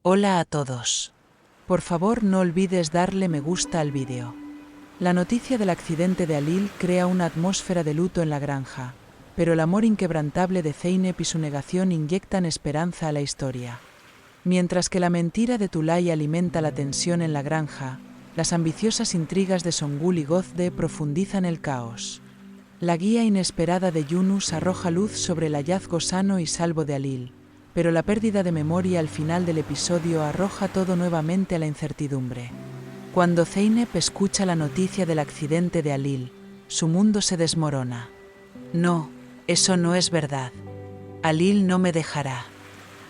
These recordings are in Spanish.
Hola a todos. Por favor no olvides darle me gusta al vídeo. La noticia del accidente de Alil crea una atmósfera de luto en la granja, pero el amor inquebrantable de Zeynep y su negación inyectan esperanza a la historia. Mientras que la mentira de Tulay alimenta la tensión en la granja, las ambiciosas intrigas de Songül y Gozde profundizan el caos. La guía inesperada de Yunus arroja luz sobre el hallazgo sano y salvo de Alil, pero la pérdida de memoria al final del episodio arroja todo nuevamente a la incertidumbre. Cuando Zeynep escucha la noticia del accidente de Alil, su mundo se desmorona. No, eso no es verdad. Alil no me dejará.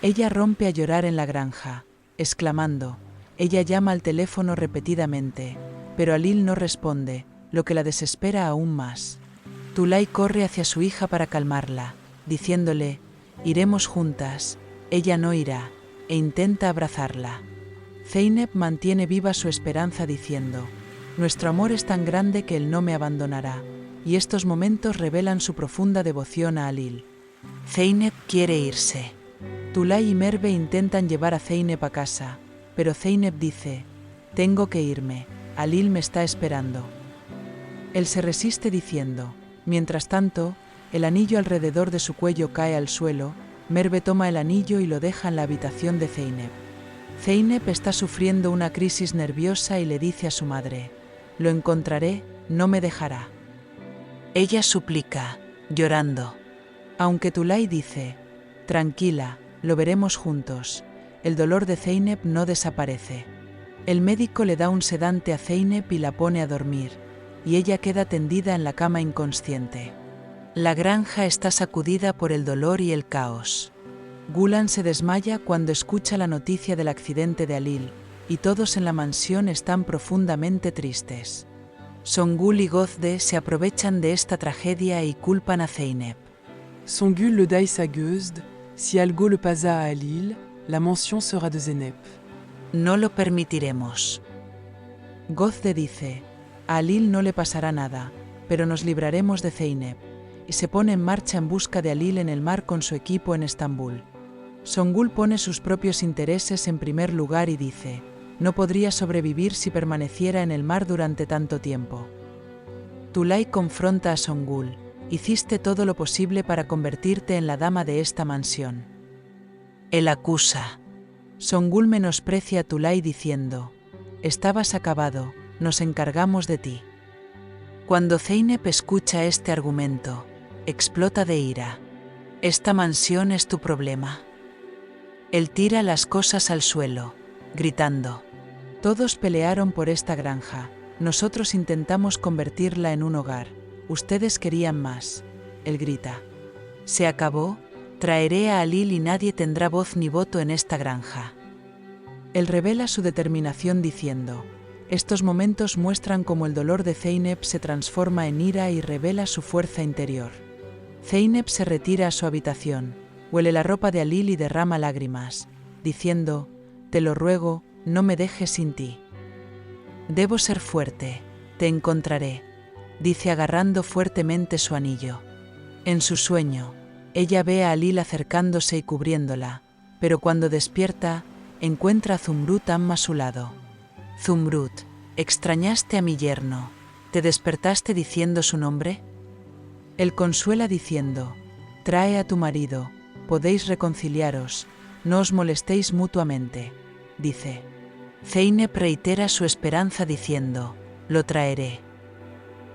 Ella rompe a llorar en la granja, exclamando. Ella llama al teléfono repetidamente, pero Alil no responde, lo que la desespera aún más. Tulay corre hacia su hija para calmarla, diciéndole: «Iremos juntas». Ella no irá, e intenta abrazarla. Zeynep mantiene viva su esperanza diciendo: «Nuestro amor es tan grande que él no me abandonará», y estos momentos revelan su profunda devoción a Alil. Zeynep quiere irse. Tulay y Merve intentan llevar a Zeynep a casa, pero Zeynep dice: «Tengo que irme, Alil me está esperando». Él se resiste diciendo: «Mientras tanto, el anillo alrededor de su cuello cae al suelo». Merve toma el anillo y lo deja en la habitación de Zeynep. Zeynep está sufriendo una crisis nerviosa y le dice a su madre: «Lo encontraré, no me dejará». Ella suplica, llorando. Aunque Tulay dice: «Tranquila, lo veremos juntos», el dolor de Zeynep no desaparece. El médico le da un sedante a Zeynep y la pone a dormir, y ella queda tendida en la cama inconsciente. La granja está sacudida por el dolor y el caos. Gulan se desmaya cuando escucha la noticia del accidente de Alil, y todos en la mansión están profundamente tristes. Songül y Gozde se aprovechan de esta tragedia y culpan a Zeynep. Songül le daïs à Gozde, si algo le pasa a Alil, la mention sera de Zeynep. No lo permitiremos. Gozde dice: «A Alil no le pasará nada, pero nos libraremos de Zeynep», y se pone en marcha en busca de Alil en el mar con su equipo en Estambul. Songül pone sus propios intereses en primer lugar y dice: «No podría sobrevivir si permaneciera en el mar durante tanto tiempo». Tulay confronta a Songül: «Hiciste todo lo posible para convertirte en la dama de esta mansión». Él acusa. Songül menosprecia a Tulay diciendo: «Estabas acabado, nos encargamos de ti». Cuando Zeynep escucha este argumento, explota de ira. «Esta mansión es tu problema». Él tira las cosas al suelo, gritando: «Todos pelearon por esta granja, nosotros intentamos convertirla en un hogar, ustedes querían más». Él grita: «Se acabó, traeré a Alil y nadie tendrá voz ni voto en esta granja». Él revela su determinación diciendo: «Estos momentos muestran cómo el dolor de Zeynep se transforma en ira y revela su fuerza interior». Zeynep se retira a su habitación, huele la ropa de Alil y derrama lágrimas, diciendo: «Te lo ruego, no me dejes sin ti». «Debo ser fuerte, te encontraré», dice agarrando fuertemente su anillo. En su sueño, ella ve a Alil acercándose y cubriéndola, pero cuando despierta, encuentra a Zumrud Amma a su lado. «Zumrud, extrañaste a mi yerno, ¿te despertaste diciendo su nombre?». Él consuela diciendo: «Trae a tu marido, podéis reconciliaros, no os molestéis mutuamente», dice. Zeynep reitera su esperanza diciendo: «Lo traeré».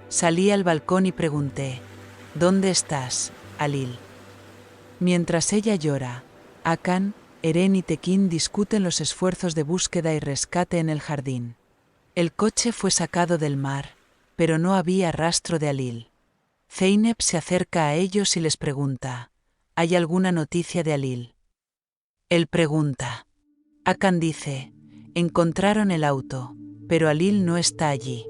Salí al balcón y pregunté: «¿Dónde estás, Alil?». Mientras ella llora, Hakan, Eren y Tekin discuten los esfuerzos de búsqueda y rescate en el jardín. El coche fue sacado del mar, pero no había rastro de Alil. Zeynep se acerca a ellos y les pregunta: «¿Hay alguna noticia de Alil?». Él pregunta. Hakan dice: «Encontraron el auto, pero Alil no está allí».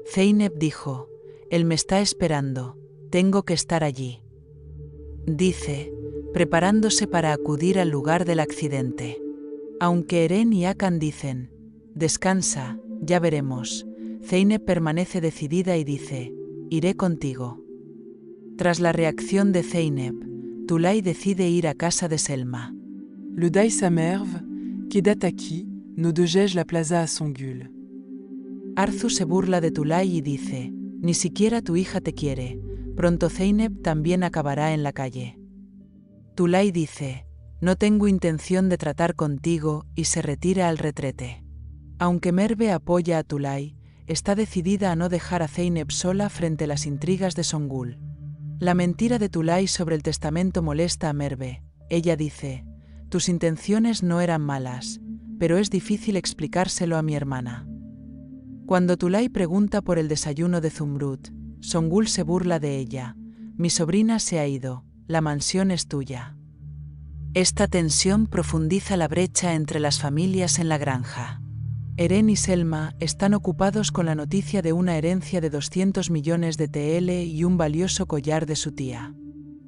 Zeynep dijo: «Él me está esperando, tengo que estar allí», dice, preparándose para acudir al lugar del accidente. Aunque Eren y Hakan dicen: «Descansa, ya veremos», Zeynep permanece decidida y dice: «Iré contigo». Tras la reacción de Zeynep, Tulay decide ir a casa de Selma. Le daïs à Merve, Kedataki, no dejej la plaza a Songul. Arzu se burla de Tulay y dice, ni siquiera tu hija te quiere, pronto Zeynep también acabará en la calle. Tulay dice, no tengo intención de tratar contigo y se retira al retrete. Aunque Merve apoya a Tulay, está decidida a no dejar a Zeynep sola frente a las intrigas de Songul. La mentira de Tulay sobre el testamento molesta a Merve. Ella dice, tus intenciones no eran malas, pero es difícil explicárselo a mi hermana. Cuando Tulay pregunta por el desayuno de Zumrud, Songul se burla de ella. Mi sobrina se ha ido, la mansión es tuya. Esta tensión profundiza la brecha entre las familias en la granja. Eren y Selma están ocupados con la noticia de una herencia de 200 millones de TL y un valioso collar de su tía.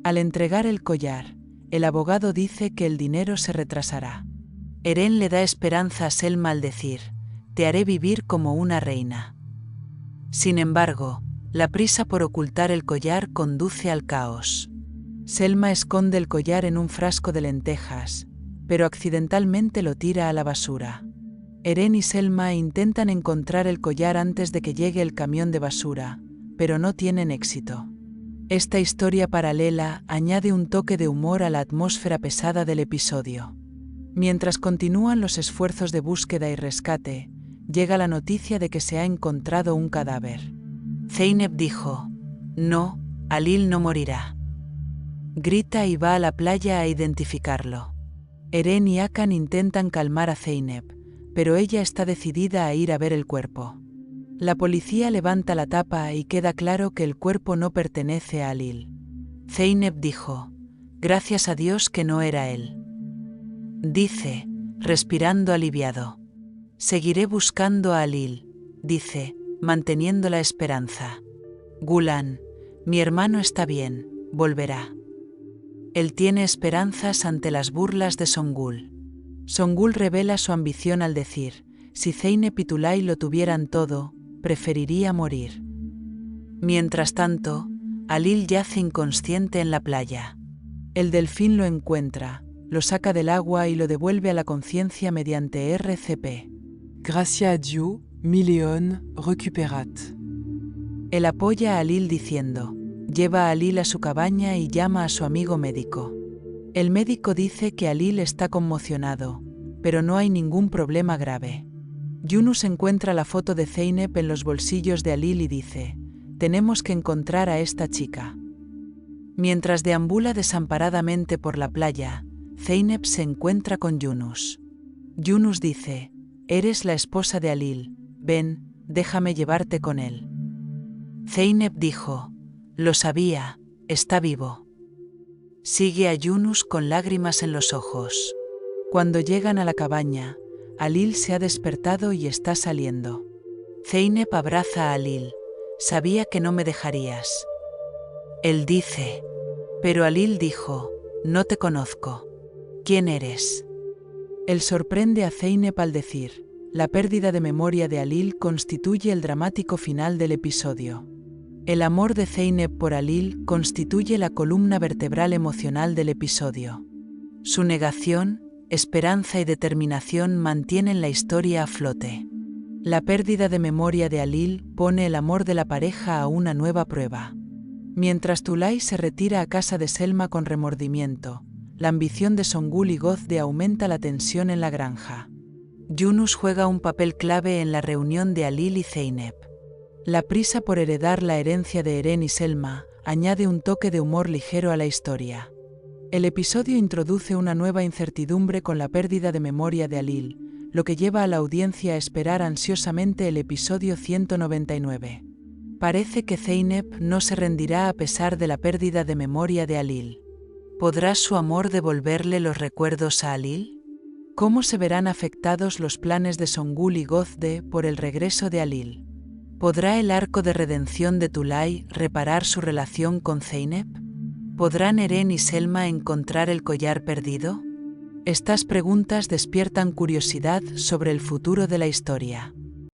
Al entregar el collar, el abogado dice que el dinero se retrasará. Eren le da esperanza a Selma al decir, te haré vivir como una reina. Sin embargo, la prisa por ocultar el collar conduce al caos. Selma esconde el collar en un frasco de lentejas, pero accidentalmente lo tira a la basura. Eren y Selma intentan encontrar el collar antes de que llegue el camión de basura, pero no tienen éxito. Esta historia paralela añade un toque de humor a la atmósfera pesada del episodio. Mientras continúan los esfuerzos de búsqueda y rescate, llega la noticia de que se ha encontrado un cadáver. Zeynep dijo, no, Alil no morirá. Grita y va a la playa a identificarlo. Eren y Hakan intentan calmar a Zeynep, pero ella está decidida a ir a ver el cuerpo. La policía levanta la tapa y queda claro que el cuerpo no pertenece a Alil. Zeynep dijo, gracias a Dios que no era él. Dice, respirando aliviado. Seguiré buscando a Alil, dice, manteniendo la esperanza. Gulan, mi hermano está bien, volverá. Él tiene esperanzas ante las burlas de Songul. Songul revela su ambición al decir, si Zeynep y Tulay lo tuvieran todo, preferiría morir. Mientras tanto, Alil yace inconsciente en la playa. El delfín lo encuentra, lo saca del agua y lo devuelve a la conciencia mediante RCP. Gracia a Dieu, mi león recuperat. Él apoya a Alil diciendo, lleva a Alil a su cabaña y llama a su amigo médico. El médico dice que Alil está conmocionado, pero no hay ningún problema grave. Yunus encuentra la foto de Zeynep en los bolsillos de Alil y dice, tenemos que encontrar a esta chica. Mientras deambula desamparadamente por la playa, Zeynep se encuentra con Yunus. Yunus dice, eres la esposa de Alil, ven, déjame llevarte con él. Zeynep dijo, lo sabía, está vivo. Sigue a Yunus con lágrimas en los ojos. Cuando llegan a la cabaña, Alil se ha despertado y está saliendo. Zeynep abraza a Alil, sabía que no me dejarías. Él dice, pero Alil dijo, no te conozco. ¿Quién eres? Él sorprende a Zeynep al decir, la pérdida de memoria de Alil constituye el dramático final del episodio. El amor de Zeynep por Alil constituye la columna vertebral emocional del episodio. Su negación, esperanza y determinación mantienen la historia a flote. La pérdida de memoria de Alil pone el amor de la pareja a una nueva prueba. Mientras Tulay se retira a casa de Selma con remordimiento, la ambición de Songul y Gozde aumenta la tensión en la granja. Yunus juega un papel clave en la reunión de Alil y Zeynep. La prisa por heredar la herencia de Eren y Selma añade un toque de humor ligero a la historia. El episodio introduce una nueva incertidumbre con la pérdida de memoria de Alil, lo que lleva a la audiencia a esperar ansiosamente el episodio 199. Parece que Zeynep no se rendirá a pesar de la pérdida de memoria de Alil. ¿Podrá su amor devolverle los recuerdos a Alil? ¿Cómo se verán afectados los planes de Songul y Gozde por el regreso de Alil? ¿Podrá el arco de redención de Tulay reparar su relación con Zeynep? ¿Podrán Eren y Selma encontrar el collar perdido? Estas preguntas despiertan curiosidad sobre el futuro de la historia.